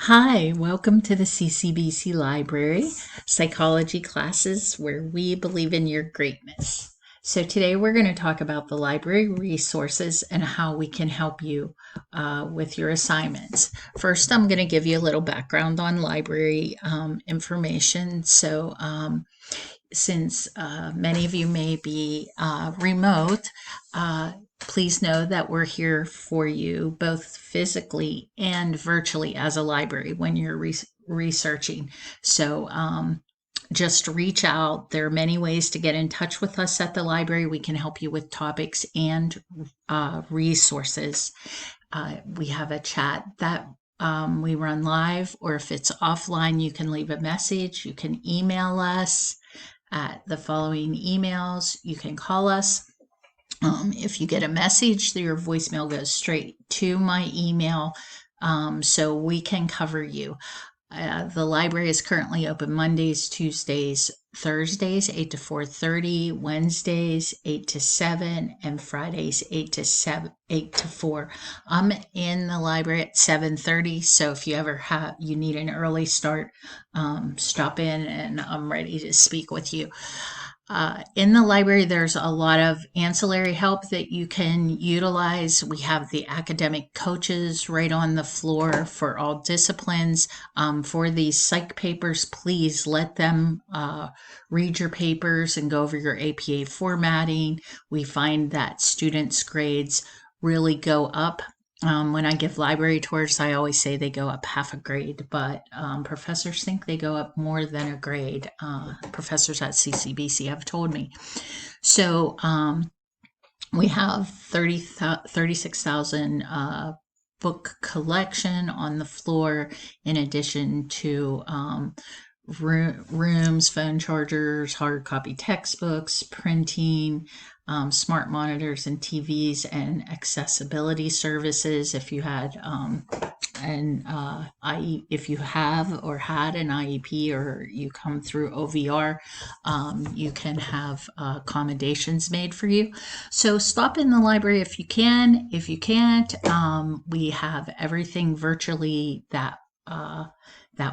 Hi, welcome to the CCBC Library Psychology classes where we believe in your greatness. So today we're going to talk about the library resources and how we can help you with your assignments. First, I'm going to give you a little background on library information. Since many of you may be remote, please know that we're here for you both physically and virtually as a library when you're researching. So just reach out. There are many ways to get in touch with us at the library. We can help you with topics and resources. We have a chat that we run live, or if it's offline, you can leave a message. You can email us at the following emails. You can call us. If you get a message, your voicemail goes straight to my email, so we can cover you. The library is currently open Mondays, Tuesdays, Thursdays, 8 to 4:30, Wednesdays, 8 to 7, and Fridays, 8 to 4. I'm in the library at 7:30, so if you ever you need an early start, stop in and I'm ready to speak with you. In the library, there's a lot of ancillary help that you can utilize. We have the academic coaches right on the floor for all disciplines. For these psych papers, please let them read your papers and go over your APA formatting. We find that students' grades really go up. When I give library tours, I always say they go up half a grade, but professors think they go up more than a grade. Professors at CCBC have told me. So we have 36,000 book collection on the floor, in addition to rooms, phone chargers, hard copy textbooks, printing, smart monitors and TVs, and accessibility services. If you had if you have or had an IEP, or you come through OVR, you can have accommodations made for you. So stop in the library if you can. If you can't, we have everything virtually that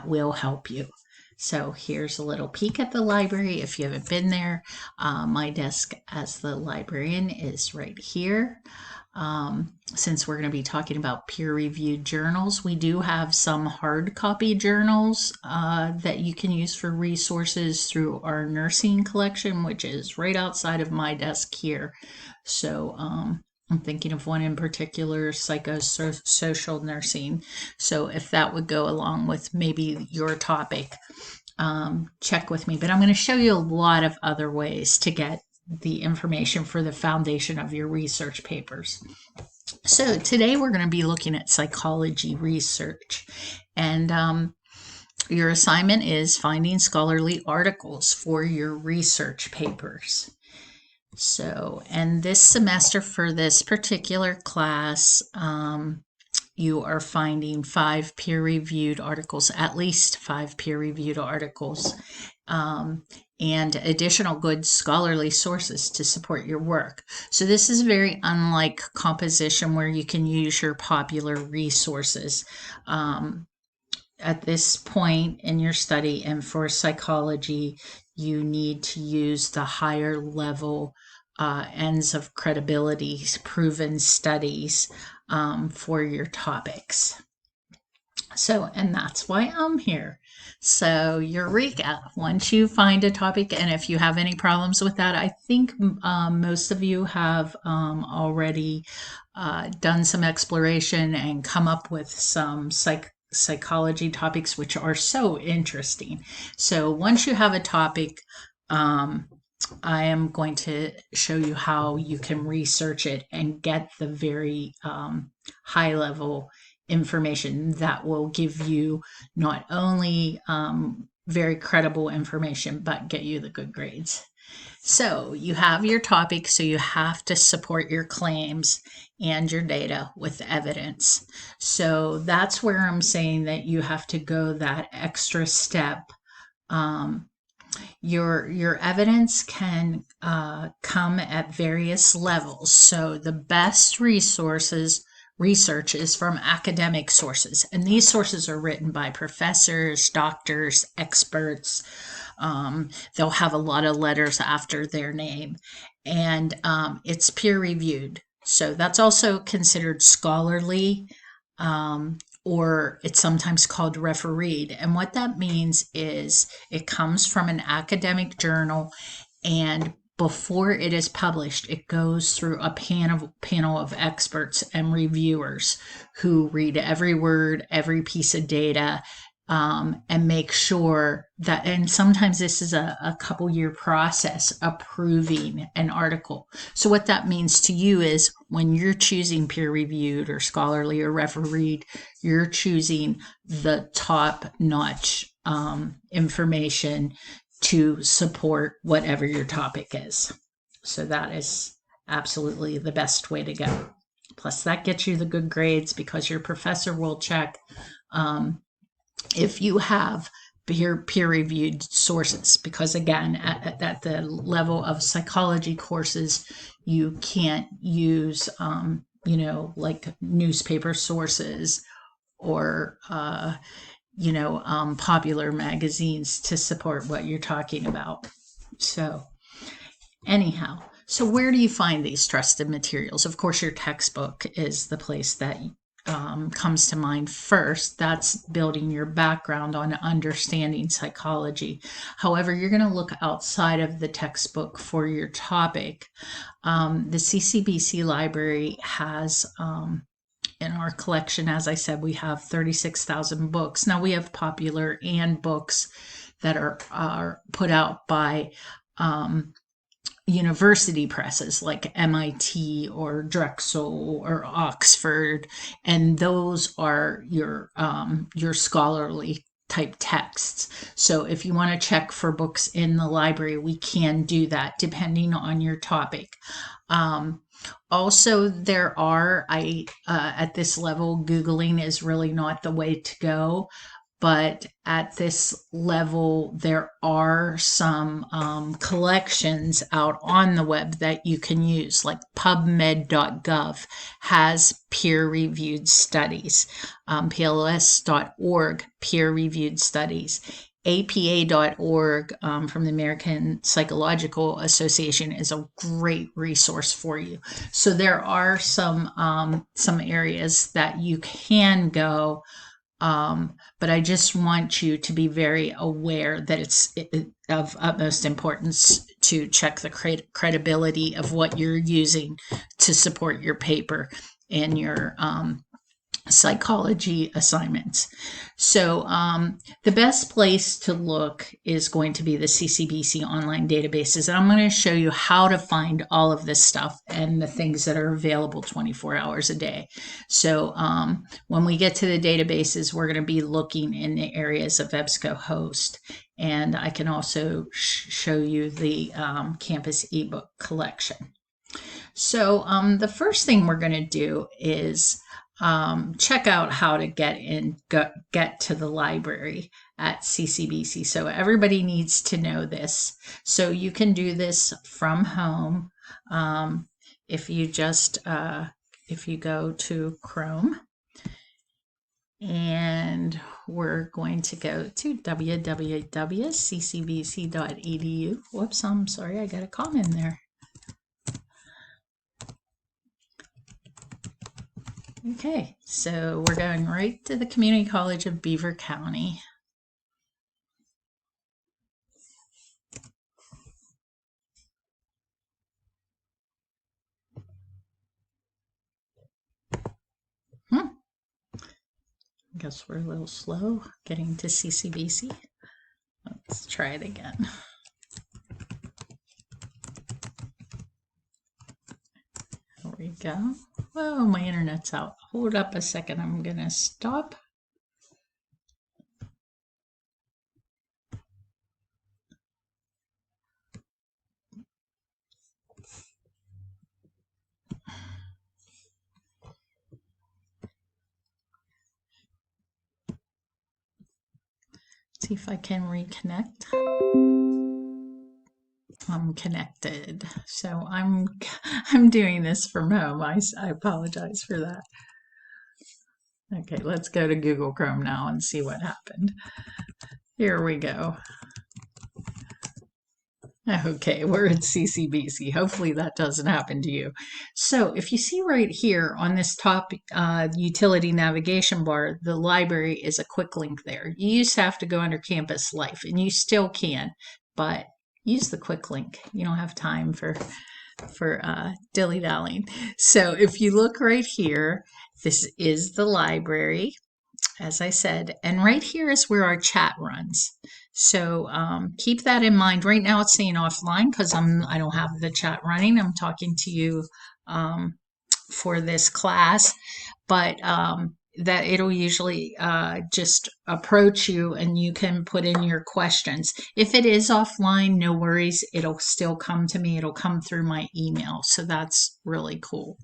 will help you. So here's a little peek at the library. If you haven't been there, my desk as the librarian is right here. Since we're going to be talking about peer-reviewed journals, we do have some hard copy journals that you can use for resources through our nursing collection, which is right outside of my desk here. So I'm thinking of one in particular, psychosocial nursing. So if that would go along with maybe your topic, check with me. But I'm going to show you a lot of other ways to get the information for the foundation of your research papers. So today we're going to be looking at psychology research. And your assignment is finding scholarly articles for your research papers. So, and this semester for this particular class, you are finding 5 peer-reviewed articles, at least 5 peer-reviewed articles, and additional good scholarly sources to support your work. So this is very unlike composition, where you can use your popular resources. At this point in your study, and for psychology, you need to use the higher level ends of credibility, proven studies for your topics. So, and that's why I'm here. So, Eureka, once you find a topic, and if you have any problems with that, I think most of you have already done some exploration and come up with some psychology topics, which are so interesting. So once you have a topic, I am going to show you how you can research it and get the very high level information that will give you not only very credible information, but get you the good grades. So you have your topic, so you have to support your claims and your data with evidence. So that's where I'm saying that you have to go that extra step. Your evidence can come at various levels. So the best resources research is from academic sources, and these sources are written by professors, doctors, experts. They'll have a lot of letters after their name, and it's peer reviewed. So that's also considered scholarly, or it's sometimes called refereed. And what that means is it comes from an academic journal, and before it is published, it goes through a panel of experts and reviewers who read every word, every piece of data, and make sure that, and sometimes this is a couple year process approving an article. So what that means to you is when you're choosing peer reviewed or scholarly or refereed, you're choosing the top notch information to support whatever your topic is. So that is absolutely the best way to go. Plus, that gets you the good grades because your professor will check if you have peer-reviewed sources. Because again, at the level of psychology courses, you can't use, like newspaper sources or popular magazines to support what you're talking about. So anyhow, so where do you find these trusted materials? Of course, your textbook is the place that comes to mind first. That's building your background on understanding psychology. However, you're going to look outside of the textbook for your topic. The CCBC library has in our collection, as I said, we have 36,000 books. Now we have popular and books that are put out by university presses like MIT or Drexel or Oxford, and those are your scholarly type texts. So if you want to check for books in the library, we can do that depending on your topic. Also, there are, at this level, Googling is really not the way to go. But at this level, there are some collections out on the web that you can use, like PubMed.gov has peer-reviewed studies, PLS.org peer-reviewed studies. APA.org from the American Psychological Association is a great resource for you. So there are some areas that you can go, but I just want you to be very aware that it's of utmost importance to check the credibility of what you're using to support your paper and your psychology assignments. So the best place to look is going to be the CCBC online databases. And I'm going to show you how to find all of this stuff and the things that are available 24 hours a day. So when we get to the databases, we're going to be looking in the areas of EBSCOhost. And I can also show you the campus ebook collection. So the first thing we're going to do is check out how to get to the library at CCBC. So everybody needs to know this. So you can do this from home. If you just if you go to Chrome, and we're going to go to www.ccbc.edu. Whoops, I'm sorry, I got a comma in there. Okay, so we're going right to the Community College of Beaver County. I guess we're a little slow getting to CCBC. Let's try it again. There we go. Oh, my internet's out. Hold up a second. I'm going to stop. See if I can reconnect. I'm connected. So I'm doing this from home. I apologize for that. Okay, let's go to Google Chrome now and see what happened. Here we go. Okay, we're at CCBC. Hopefully that doesn't happen to you. So if you see right here on this top utility navigation bar, the library is a quick link there. You used to have to go under campus life, and you still can, but use the quick link. You don't have time for dilly-dallying. So if you look right here, this is the library, as I said, and right here is where our chat runs. So keep that in mind. Right now it's saying offline because I don't have the chat running. I'm talking to you for this class, but that it'll usually just approach you and you can put in your questions. If it is offline, no worries. It'll still come to me. It'll come through my email. So that's really cool.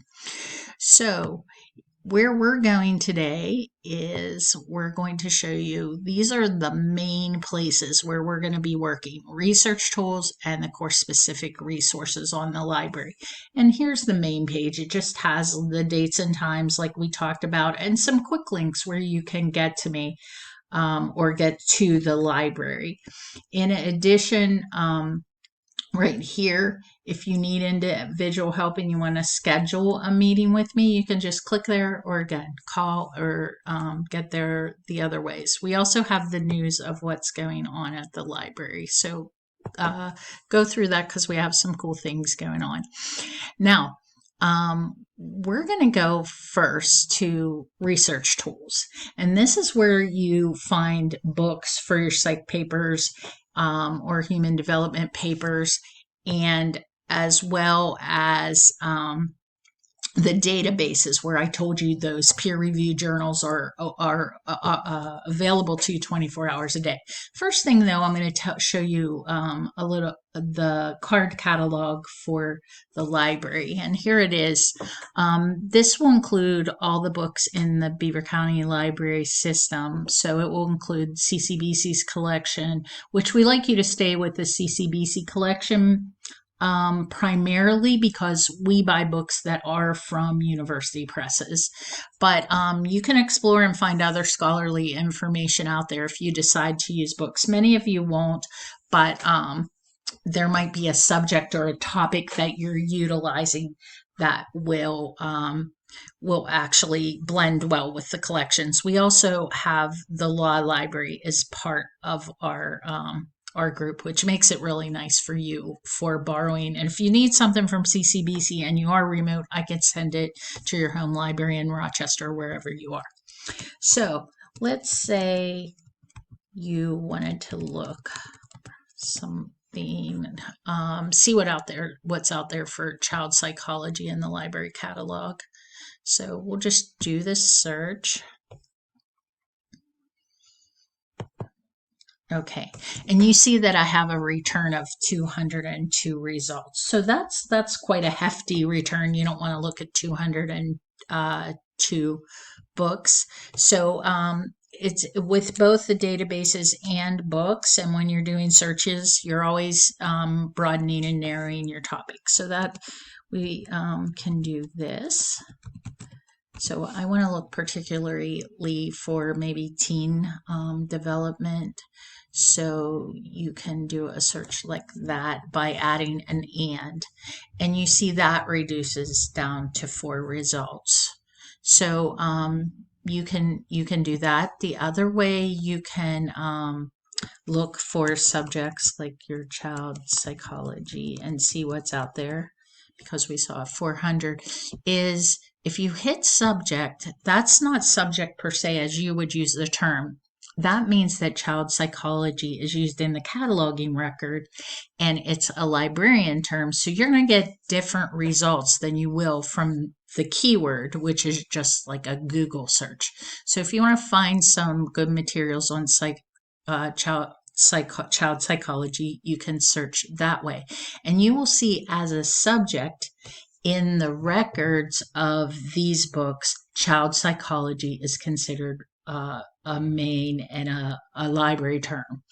So where we're going today is we're going to show you, these are the main places where we're going to be working: research tools and the course specific resources on the library. And here's the main page. It just has the dates and times like we talked about, and some quick links where you can get to me or get to the library. In addition, right here, if you need individual help and you want to schedule a meeting with me, you can just click there, or again, call or get there the other ways. We also have the news of what's going on at the library. So go through that because we have some cool things going on. Now, we're going to go first to research tools. And this is where you find books for your psych papers or human development papers, and as well as the databases where I told you those peer-reviewed journals are available to you 24 hours a day. First thing, though, I'm going to show you a little the card catalog for the library, and here it is. This will include all the books in the Beaver County Library System, so it will include CCBC's collection, which we like you to stay with the CCBC collection. Primarily because we buy books that are from university presses. But you can explore and find other scholarly information out there if you decide to use books. Many of you won't, but there might be a subject or a topic that you're utilizing that will actually blend well with the collections. We also have the law library as part of our group, which makes it really nice for you for borrowing. And if you need something from CCBC and you are remote, I can send it to your home library in Rochester or wherever you are. So let's say you wanted to look something, see what's out there for child psychology in the library catalog. So we'll just do this search. Okay, and you see that I have a return of 202 results. So that's quite a hefty return. You don't want to look at 202 books. So it's with both the databases and books, and when you're doing searches, you're always broadening and narrowing your topic. So that we can do this. So I want to look particularly for maybe teen development. So you can do a search like that by adding an and you see that reduces down to 4 results. So you can do that. The other way you can look for subjects like your child psychology and see what's out there, because we saw 400, is if you hit subject, that's not subject per se as you would use the term. That means that child psychology is used in the cataloging record and it's a librarian term. So you're going to get different results than you will from the keyword, which is just like a Google search. So if you want to find some good materials on child psychology, you can search that way. And you will see as a subject in the records of these books, child psychology is considered a main and a library term.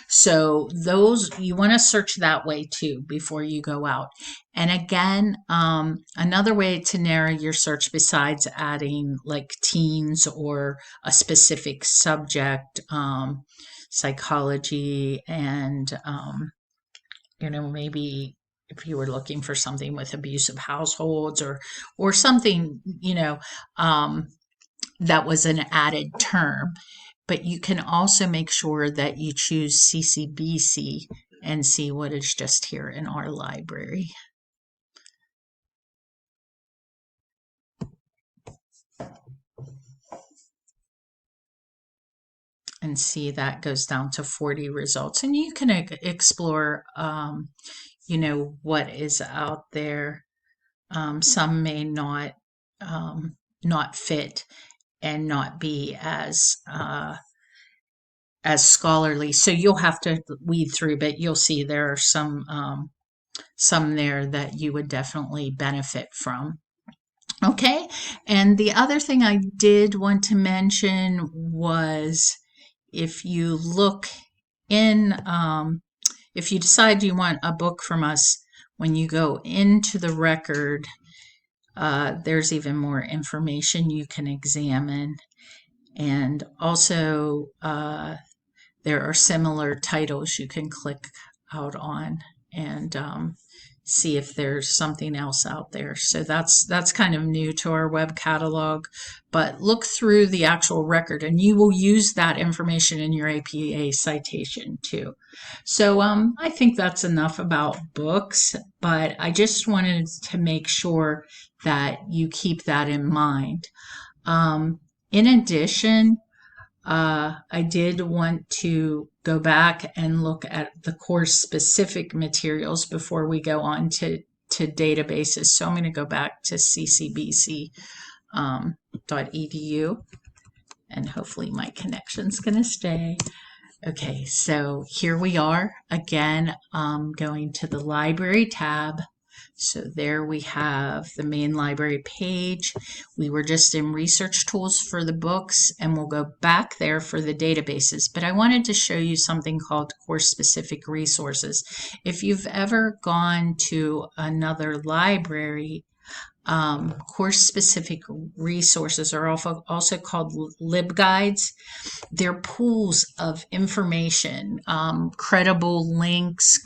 So those, you want to search that way too before you go out. And again, another way to narrow your search besides adding like teens or a specific subject, psychology, and maybe if you were looking for something with abusive households or something, that was an added term. But you can also make sure that you choose CCBC and see what is just here in our library. And see that goes down to 40 results. And you can explore, what is out there. Some may not fit and not be as scholarly. So you'll have to weed through, but you'll see there are some there that you would definitely benefit from. Okay, and the other thing I did want to mention was if you look in, if you decide you want a book from us, when you go into the record, there's even more information you can examine. And also, there are similar titles you can click out on and see if there's something else out there. So that's kind of new to our web catalog, but look through the actual record and you will use that information in your APA citation too. So I think that's enough about books, but I just wanted to make sure that you keep that in mind. In addition, I did want to go back and look at the course specific materials before we go on to databases. So I'm going to go back to ccbc.edu and hopefully my connection's going to stay. Okay, so here we are again, going to the library tab. So there we have the main library page. We were just in research tools for the books and we'll go back there for the databases. But I wanted to show you something called course specific resources. If you've ever gone to another library, course specific resources are also called LibGuides. They're pools of information, credible links,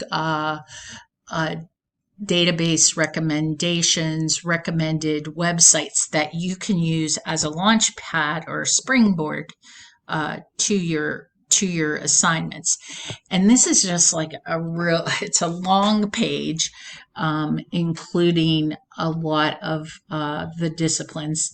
database recommendations, recommended websites that you can use as a launch pad or a springboard to your assignments. And this is just like it's a long page, including a lot of the disciplines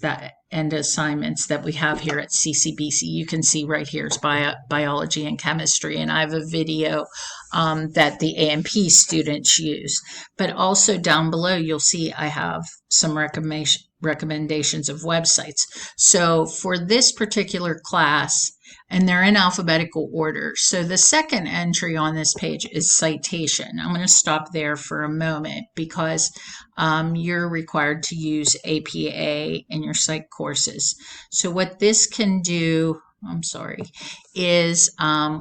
and assignments that we have here at CCBC. You can see right here is biology and chemistry, and I have a video that the AMP students use. But also down below, you'll see I have some recommendations of websites. So for this particular class, and they're in alphabetical order. So the second entry on this page is citation. I'm going to stop there for a moment because you're required to use APA in your psych courses. So what this can do, is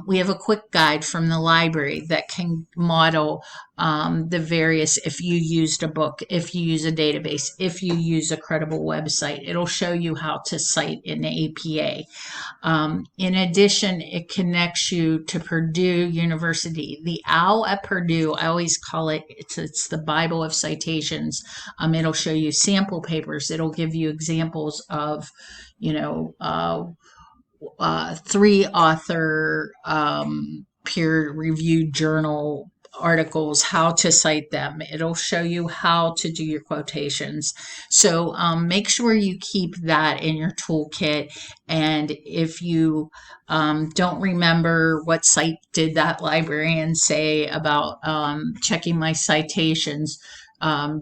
we have a quick guide from the library that can model the various, if you used a book, if you use a database, if you use a credible website, it'll show you how to cite in APA. In addition, it connects you to Purdue University. The OWL at Purdue, I always call it, it's the Bible of citations. It'll show you sample papers. It'll give you examples of, 3 author peer-reviewed journal articles, how to cite them. It'll show you how to do your quotations. So make sure you keep that in your toolkit. And if you don't remember what site did that librarian say about checking my citations,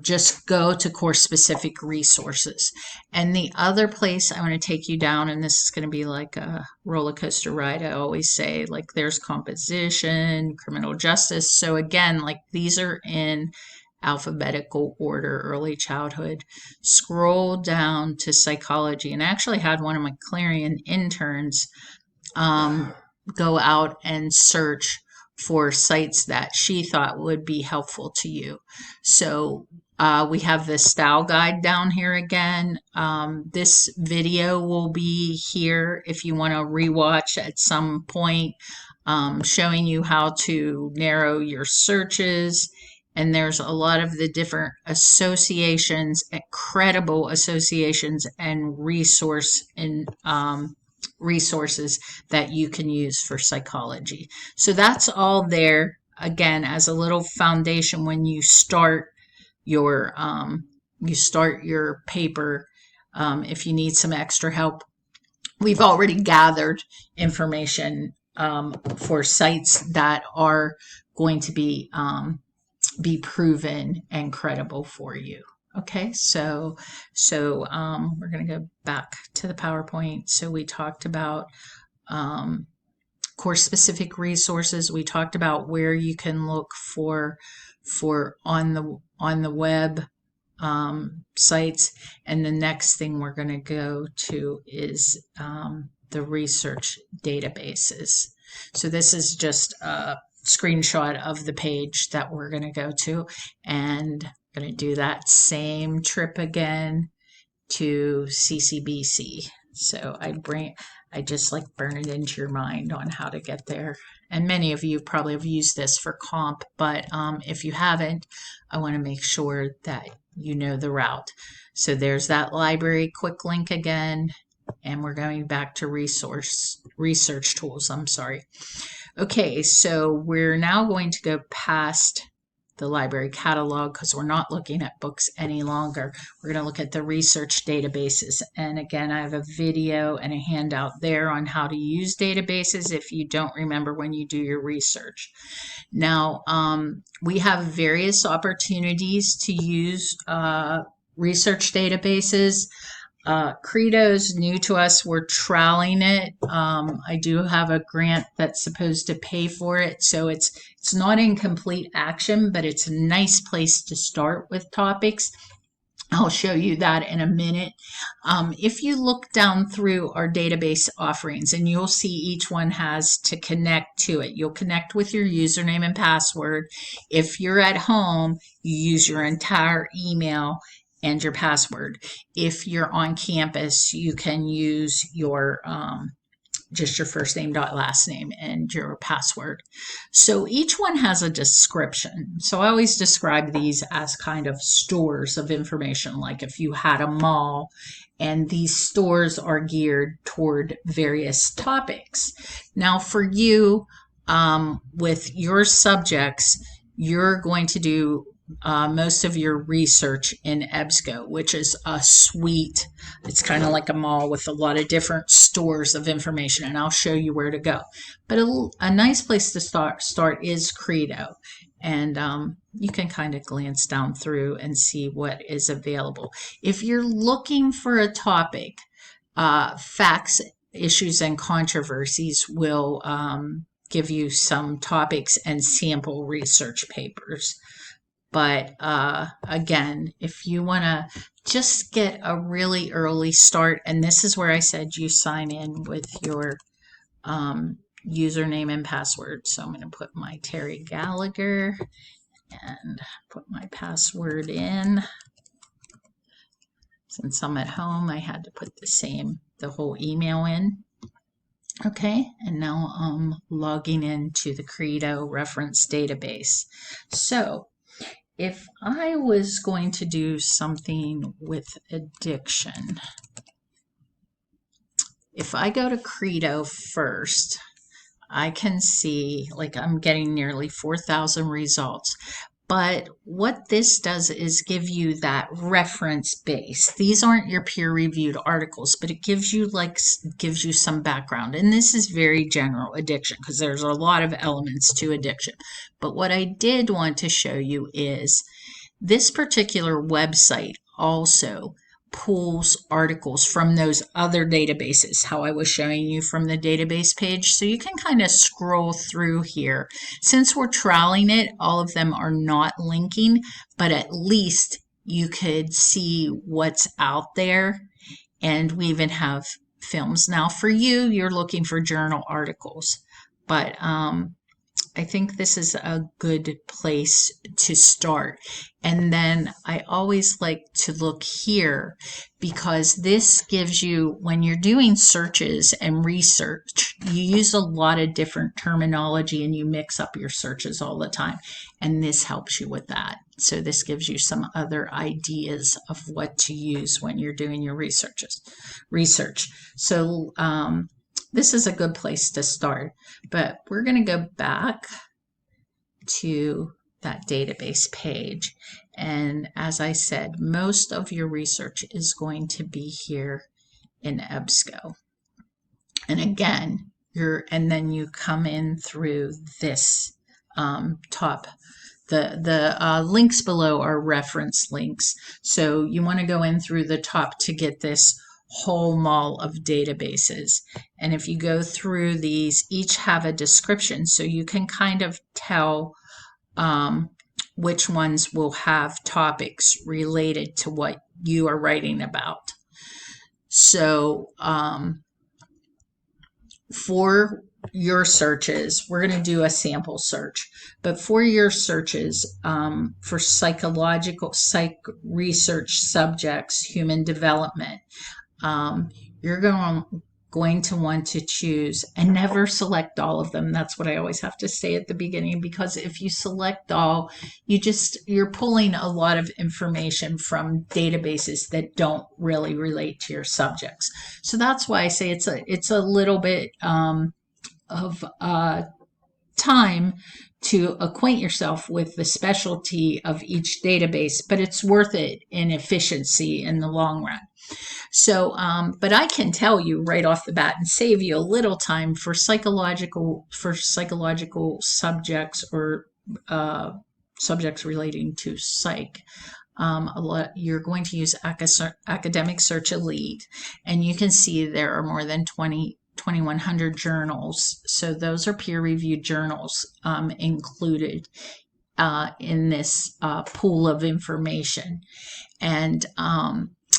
just go to course specific resources. And the other place I want to take you down, and this is going to be like a roller coaster ride, I always say, like there's composition, criminal justice. So again, like these are in alphabetical order, early childhood, scroll down to psychology. And I actually had one of my Clarion interns go out and search for sites that she thought would be helpful to you. So we have the style guide down here again. This video will be here if you want to rewatch at some point, showing you how to narrow your searches. And there's a lot of the different associations, credible associations, and resources that you can use for psychology. So that's all there, again, as a little foundation when you start your paper. If you need some extra help, we've already gathered information for sites that are going to be proven and credible for you. Okay, so we're going to go back to the PowerPoint. So we talked about course-specific resources. We talked about where you can look for on the web sites, and the next thing we're going to go to is the research databases. So this is just a screenshot of the page that we're going to go to, and I'm going to do that same trip again to CCBC. So I just like burn it into your mind on how to get there. And many of you probably have used this for comp, but if you haven't, I want to make sure that you know the route. So there's that library quick link again, and we're going back to research tools. I'm sorry. Okay, so we're now going to go past the library catalog because we're not looking at books any longer. We're going to look at the research databases. And again, I have a video and a handout there on how to use databases if you don't remember when you do your research. Now, we have various opportunities to use research databases. Credo's new to us. We're trialing it. I do have a grant that's supposed to pay for it, so it's not in complete action, but it's a nice place to start with topics. I'll show you that in a minute. If you look down through our database offerings, and you'll see each one has to connect to it. You'll connect with your username and password. If you're at home, you use your entire email and your password. If you're on campus, you can use your just your first name dot last name and your password. So each one has a description. So I always describe these as kind of stores of information, like if you had a mall, and these stores are geared toward various topics. Now for you, with your subjects, you're going to do most of your research in EBSCO, which is a suite. It's kind of like a mall with a lot of different stores of information, and I'll show you where to go. But a nice place to start is Credo, and you can kind of glance down through and see what is available. If you're looking for a topic, facts, issues, and controversies will give you some topics and sample research papers. But again, if you want to just get a really early start, and this is where I said you sign in with your username and password. So I'm going to put my Terry Gallagher and put my password in. Since I'm at home, I had to put the whole email in. Okay, and now I'm logging into the Credo reference database. So if I was going to do something with addiction, if I go to Credo first, I can see like I'm getting nearly 4,000 results. But what this does is give you that reference base. These aren't your peer-reviewed articles, but it gives you some background. And this is very general addiction because there's a lot of elements to addiction. But what I did want to show you is this particular website also pulls articles from those other databases, how I was showing you from the database page. So you can kind of scroll through here. Since we're trialing it, all of them are not linking, but at least you could see what's out there. And we even have films. Now for you, you're looking for journal articles, but I think this is a good place to start. And then I always like to look here because this gives you, when you're doing searches and research, you use a lot of different terminology and you mix up your searches all the time. And this helps you with that. So this gives you some other ideas of what to use when you're doing your research. So this is a good place to start, but we're going to go back to that database page. And as I said, most of your research is going to be here in EBSCO. And again, and then you come in through this top. The links below are reference links. So you want to go in through the top to get this whole mall of databases. And if you go through these, each have a description, so you can kind of tell which ones will have topics related to what you are writing about. So for your searches, we're going to do a sample search, but for your searches for psych research subjects, human development, you're going to want to choose, and never select all of them. That's what I always have to say at the beginning, because if you select all, you're pulling a lot of information from databases that don't really relate to your subjects. So that's why I say it's a little bit of time to acquaint yourself with the specialty of each database, but it's worth it in efficiency in the long run. So, but I can tell you right off the bat and save you a little time for psychological subjects or subjects relating to psych. You're going to use Academic Search Elite, and you can see there are more than 2,100 journals. So those are peer-reviewed journals included in this pool of information. And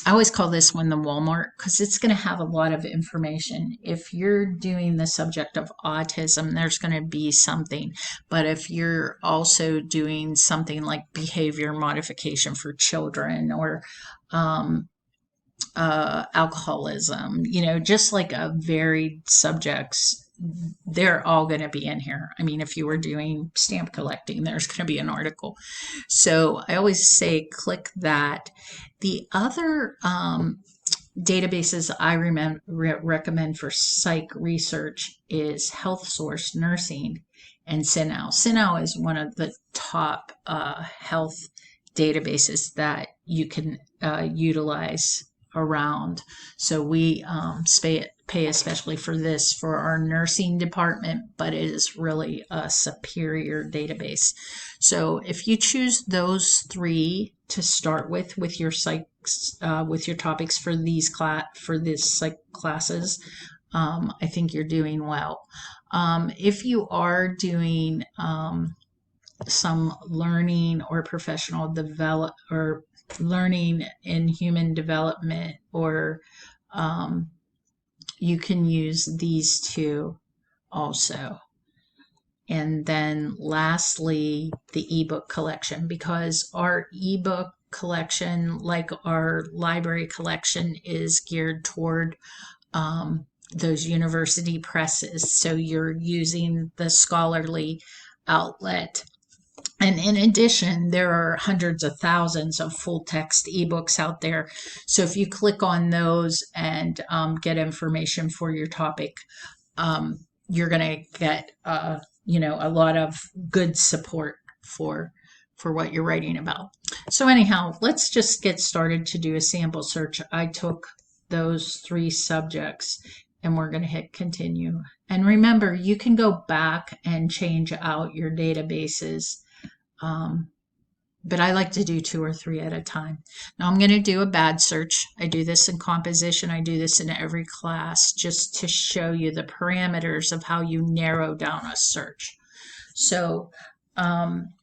I always call this one the Walmart because it's going to have a lot of information. If you're doing the subject of autism, there's going to be something. But if you're also doing something like behavior modification for children or alcoholism, just like a varied subjects, they're all going to be in here. I mean, if you were doing stamp collecting, there's going to be an article. So I always say click that. The other databases I recommend for psych research is Health Source Nursing and CINAHL. CINAHL is one of the top health databases that you can utilize around. So we pay especially for this for our nursing department, but it is really a superior database. So if you choose those three to start with your psych with your topics for these psych classes, I think you're doing well. If you are doing some learning or professional develop or learning in human development, or you can use these two also. And then lastly, the ebook collection, because our ebook collection, like our library collection, is geared toward those university presses. So you're using the scholarly outlet. And in addition, there are hundreds of thousands of full text ebooks out there. So if you click on those and get information for your topic, you're going to get a lot of good support for what you're writing about. So anyhow, let's just get started to do a sample search. I took those three subjects and we're going to hit continue. And remember, you can go back and change out your databases but I like to do 2 or 3 at a time. Now I'm going to do a bad search. I do this in composition. I do this in every class just to show you the parameters of how you narrow down a search. So um,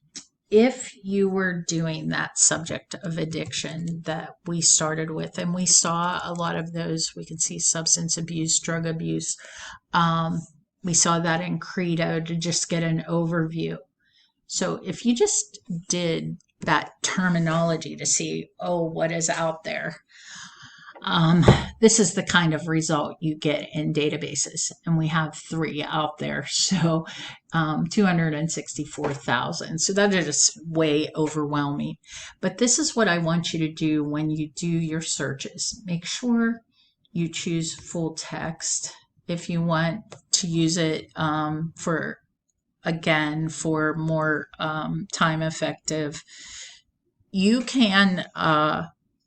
if you were doing that subject of addiction that we started with, and we saw a lot of those, we could see substance abuse, drug abuse. We saw that in Credo to just get an overview. So if you just did that terminology to see, oh, what is out there, this is the kind of result you get in databases. And we have 3 out there. So 264,000. So that is just way overwhelming. But this is what I want you to do when you do your searches. Make sure you choose full text. If you want to use it for more time effective, you can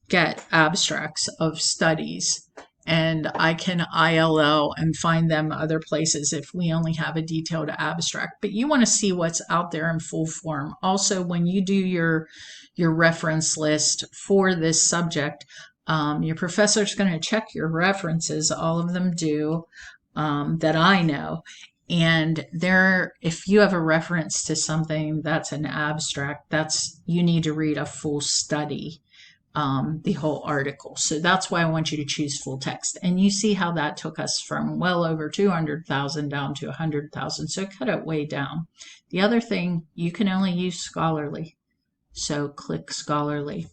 get abstracts of studies, and I can ILL and find them other places if we only have a detailed abstract. But you want to see what's out there in full form. Also, when you do your reference list for this subject, your professor's going to check your references. All of them do, that I know. And if you have a reference to something that's an abstract, you need to read a full study, the whole article. So that's why I want you to choose full text. And you see how that took us from well over 200,000 down to 100,000. So cut it way down. The other thing, you can only use scholarly. So click scholarly.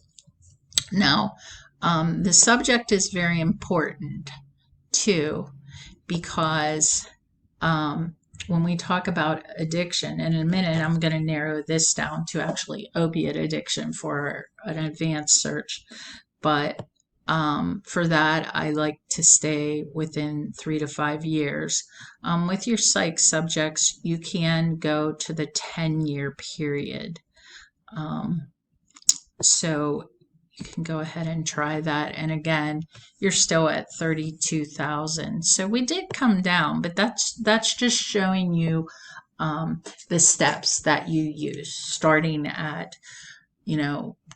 Now, the subject is very important too, because when we talk about addiction, and in a minute I'm going to narrow this down to actually opiate addiction for an advanced search. But for that, I like to stay within 3 to 5 years. With your psych subjects, you can go to the 10-year period. So you can go ahead and try that. And again, you're still at 32,000. So we did come down, but that's just showing you the steps that you use, starting at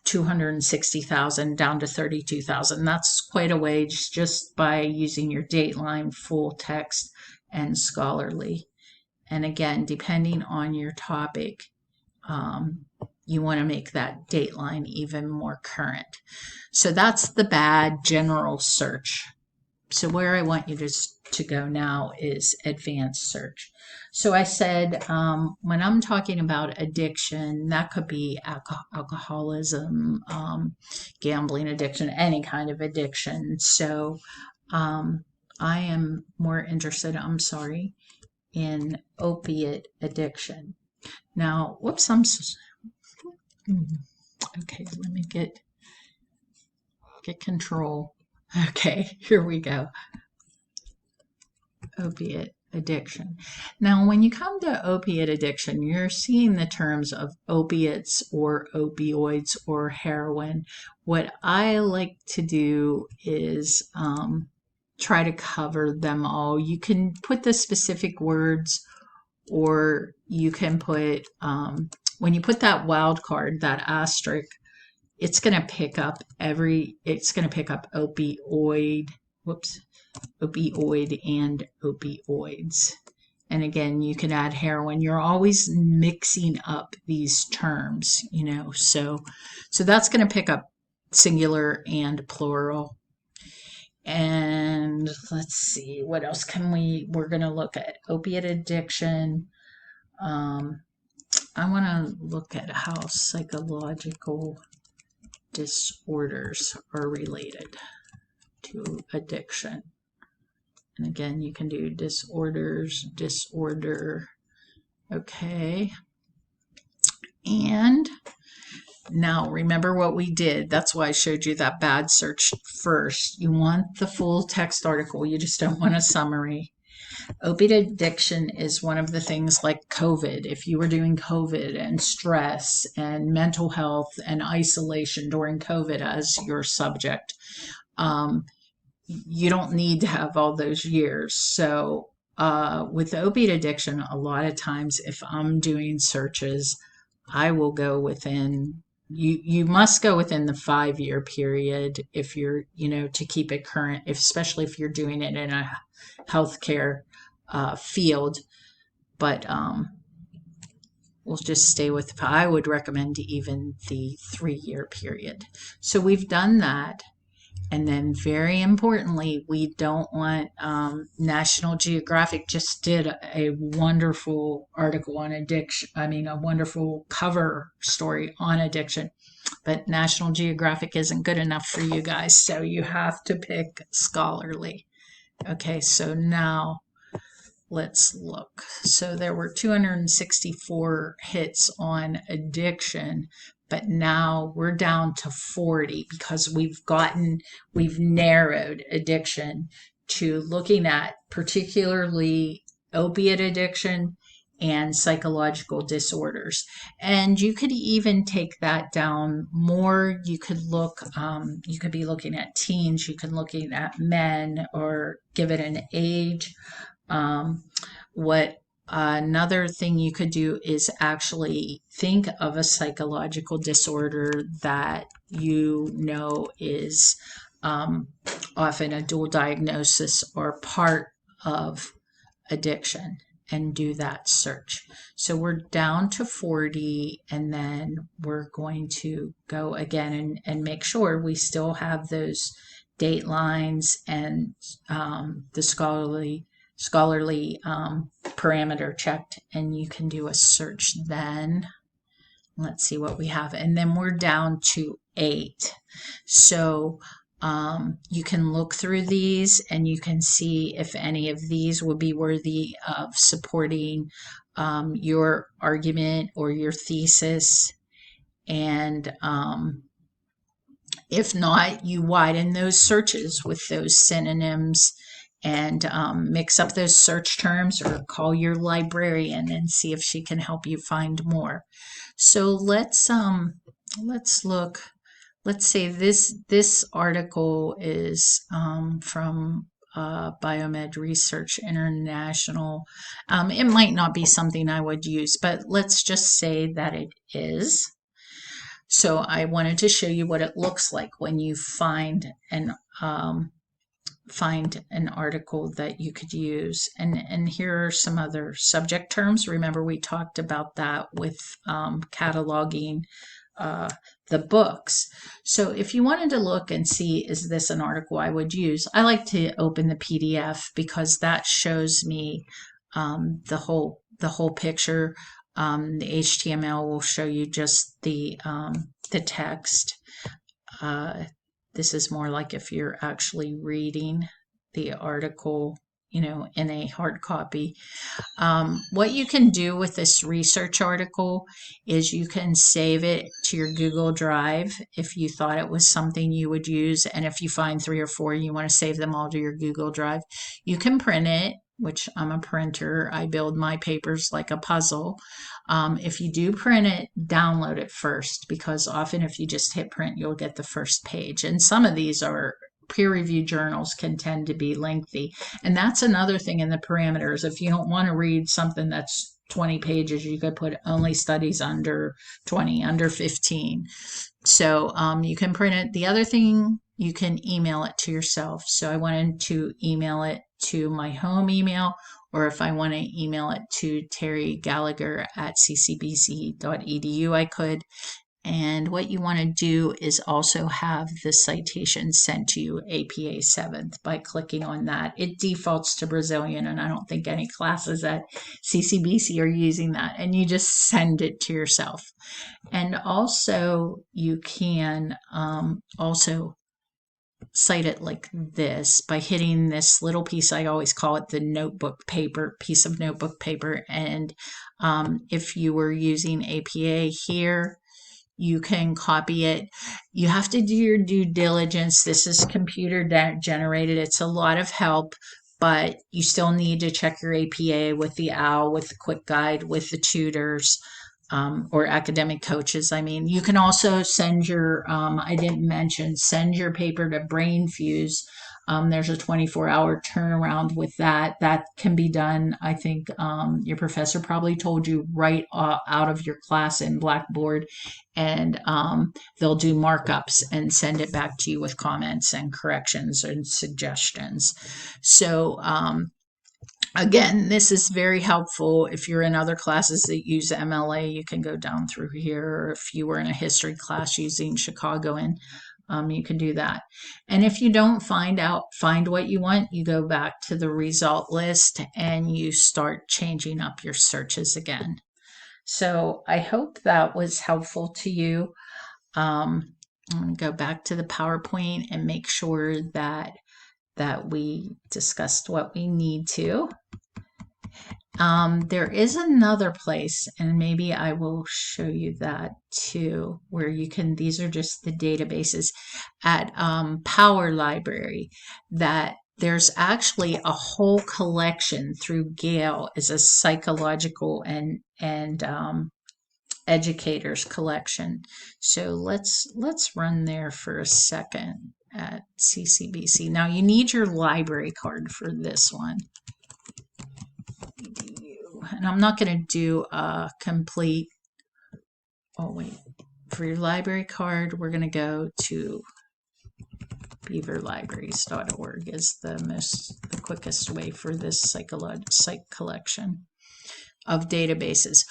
260,000 down to 32,000. That's quite a ways just by using your Dateline, full text, and scholarly. And again, depending on your topic, you want to make that Dateline even more current. So that's the bad general search. So where I want you to go now is advanced search. So I said, when I'm talking about addiction, that could be alcoholism, gambling addiction, any kind of addiction. So I am more interested, in opiate addiction. Now, whoops, okay, let me get control. Okay, here we go. Opiate addiction. Now, when you come to opiate addiction, you're seeing the terms of opiates or opioids or heroin. What I like to do is try to cover them all. You can put the specific words, or you can put when you put that wild card, that asterisk, it's going to pick up opioid and opioids. And again, you can add heroin. You're always mixing up these terms, so that's going to pick up singular and plural. And let's see, what else we're going to look at opiate addiction. I want to look at how psychological disorders are related to addiction. And again, you can do disorders, disorder. Okay. And now remember what we did. That's why I showed you that bad search first. You want the full text article. You just don't want a summary. Opiate addiction is one of the things like COVID. If you were doing COVID and stress and mental health and isolation during COVID as your subject, you don't need to have all those years. So with opiate addiction, a lot of times if I'm doing searches, I will go within you must go within the 5-year period if you're, to keep it current, especially if you're doing it in a healthcare field. But we'll just stay with, I would recommend even the 3-year period. So we've done that. And then, very importantly, we don't want National Geographic just did a wonderful article on addiction. I mean, a wonderful cover story on addiction. But National Geographic isn't good enough for you guys, so you have to pick scholarly. Okay, so now let's look. So there were 264 hits on addiction, but now we're down to 40 because we've narrowed addiction to looking at particularly opiate addiction and psychological disorders. And you could even take that down more. You could you could be looking at teens, you could looking at men, or give it an age. What another thing you could do is actually think of a psychological disorder that is often a dual diagnosis or part of addiction, and do that search. So we're down to 40, and then we're going to go again and make sure we still have those date lines and the scholarly parameter checked, and you can do a search then. Let's see what we have. And then we're down to 8. So you can look through these and you can see if any of these would be worthy of supporting your argument or your thesis. And if not, you widen those searches with those synonyms and mix up those search terms, or call your librarian and see if she can help you find more. So let's look. Let's say this article is from Biomed Research International. It might not be something I would use, but let's just say that it is. So I wanted to show you what it looks like when you find an article that you could use. And here are some other subject terms. Remember, we talked about that with cataloging the books. So if you wanted to look and see, is this an article I would use? I like to open the PDF because that shows me the whole picture. The HTML will show you just the text. This is more like if you're actually reading the article, in a hard copy. What you can do with this research article is you can save it to your Google Drive if you thought it was something you would use. And if you find 3 or 4, you want to save them all to your Google Drive. You can print it, which I'm a printer. I build my papers like a puzzle. If you do print it, download it first, because often if you just hit print, you'll get the first page. And some of these are peer-reviewed journals can tend to be lengthy. And that's another thing in the parameters. If you don't want to read something that's 20 pages, you could put only studies under 20, under 15. So you can print it. The other thing, you can email it to yourself. So I wanted to email it to my home email, or if I want to email it to Terry Gallagher at ccbc.edu, I could. And what you want to do is also have the citation sent to you APA 7th by clicking on that. It defaults to Brazilian, and I don't think any classes at CCBC are using that. And you just send it to yourself. And also you can also cite it like this by hitting this little piece. I always call it the notebook paper, piece of notebook paper. And if you were using APA here, you can copy it. You have to do your due diligence. This is computer generated. It's a lot of help, but you still need to check your APA with the OWL, with the quick guide, with the tutors, or academic coaches. I mean, you can also send your, I didn't mention, send your paper to BrainFuse. There's a 24-hour turnaround with that. That can be done. I think your professor probably told you right out of your class in Blackboard, and they'll do markups and send it back to you with comments and corrections and suggestions. So again, this is very helpful. If you're in other classes that use MLA, you can go down through here. Or if you were in a history class using Chicagoan, you can do that. And if you don't find what you want, you go back to the result list and you start changing up your searches again. So I hope that was helpful to you. I'm going to go back to the PowerPoint and make sure that we discussed what we need to. There is another place, and maybe I will show you that too, where you can, these are just the databases at Power Library, that there's actually a whole collection through Gale as a psychological and educators collection. So let's run there for a second at CCBC. Now you need your library card for this one. And I'm not going to do a complete, oh wait, for your library card, we're going to go to beaverlibraries.org is the quickest way for this psych collection of databases.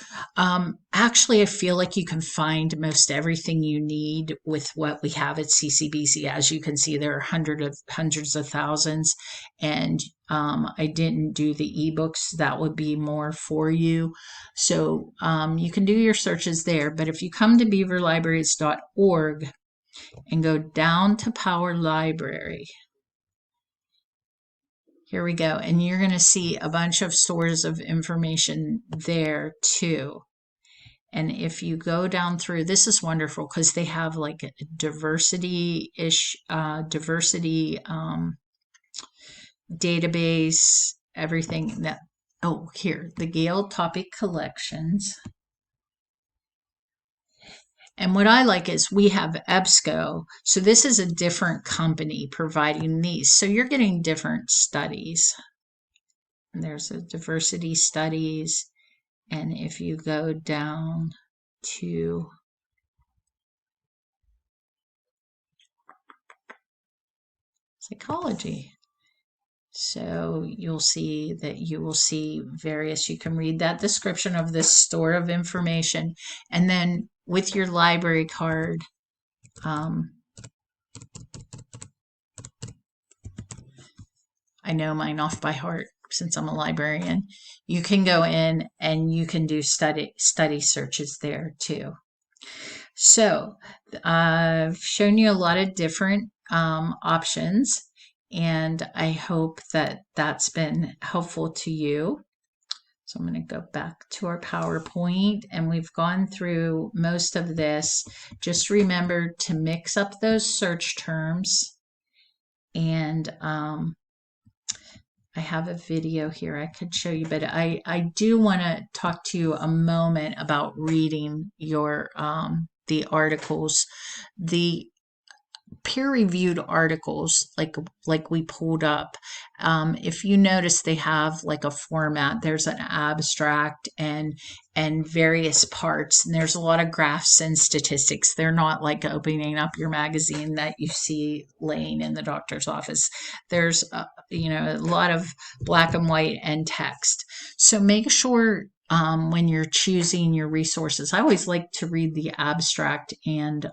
Actually, I feel like you can find most everything you need with what we have at CCBC. As you can see, there are hundreds of thousands, and I didn't do the ebooks. That would be more for you. So you can do your searches there, but if you come to beaverlibraries.org and go down to Power Library, here we go. And you're going to see a bunch of sources of information there too. And if you go down through, this is wonderful because they have like a diversity-ish, database, everything that, oh, here, the Gale topic collections. And what I like is we have EBSCO. So this is a different company providing these. So you're getting different studies. And there's a diversity studies. And if you go down to psychology, so you'll see that you will see various, you can read that description of this store of information. And then with your library card, I know mine off by heart since I'm a librarian. You can go in and you can do study searches there too. So I've shown you a lot of different options, and I hope that that's been helpful to you. So I'm going to go back to our PowerPoint, and we've gone through most of this. Just remember to mix up those search terms. And I have a video here I could show you, but I do want to talk to you a moment about reading your the articles. The peer-reviewed articles like we pulled up, if you notice, they have like a format. There's an abstract and various parts, and there's a lot of graphs and statistics. They're not like opening up your magazine that you see laying in the doctor's office. There's a lot of black and white and text. So make sure when you're choosing your resources, I always like to read the abstract and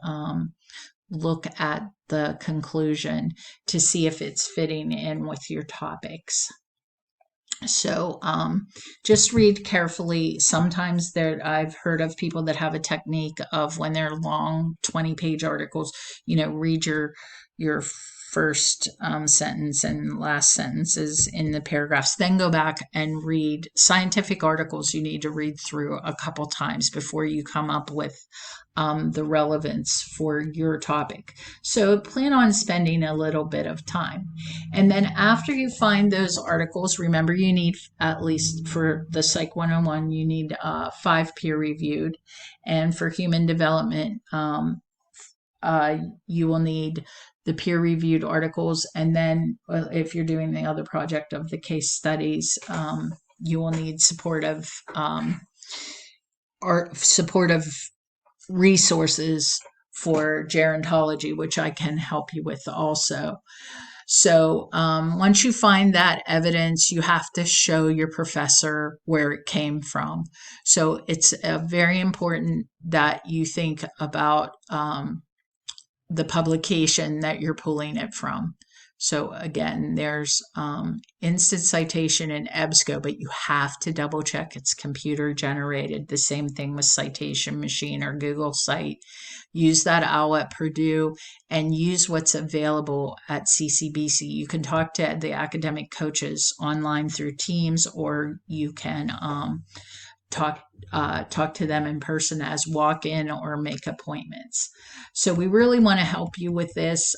look at the conclusion to see if it's fitting in with your topics. So just read carefully. Sometimes I've heard of people that have a technique of when they're long 20-page articles, read your first sentence and last sentences in the paragraphs, then go back and read scientific articles. You need to read through a couple times before you come up with the relevance for your topic. So plan on spending a little bit of time. And then after you find those articles, remember you need, at least for the Psych 101, you need 5 peer-reviewed. And for human development, you will need the peer-reviewed articles, and then if you're doing the other project of the case studies, you will need supportive resources for gerontology, which I can help you with also. So once you find that evidence, you have to show your professor where it came from. So it's very important that you think about the publication that you're pulling it from. So again, there's instant citation in EBSCO, but you have to double check it's computer generated. The same thing with Citation Machine or Google Site. Use that OWL at Purdue and use what's available at CCBC. You can talk to the academic coaches online through Teams, or you can talk to them in person as walk-in or make appointments. So we really want to help you with this.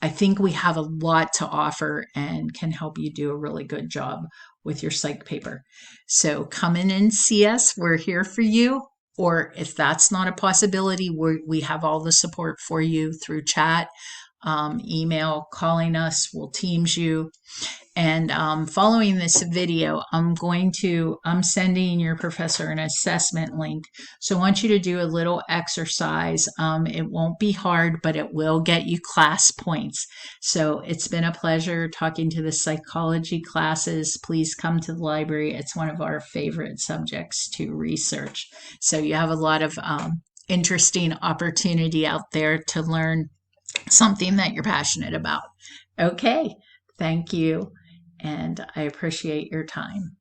I think we have a lot to offer and can help you do a really good job with your psych paper. So come in and see us. We're here for you. Or if that's not a possibility, we have all the support for you through chat, email, calling us. We'll Teams you. And following this video, I'm sending your professor an assessment link. So I want you to do a little exercise. It won't be hard, but it will get you class points. So it's been a pleasure talking to the psychology classes. Please come to the library. It's one of our favorite subjects to research. So you have a lot of interesting opportunity out there to learn something that you're passionate about. Okay, thank you. And I appreciate your time.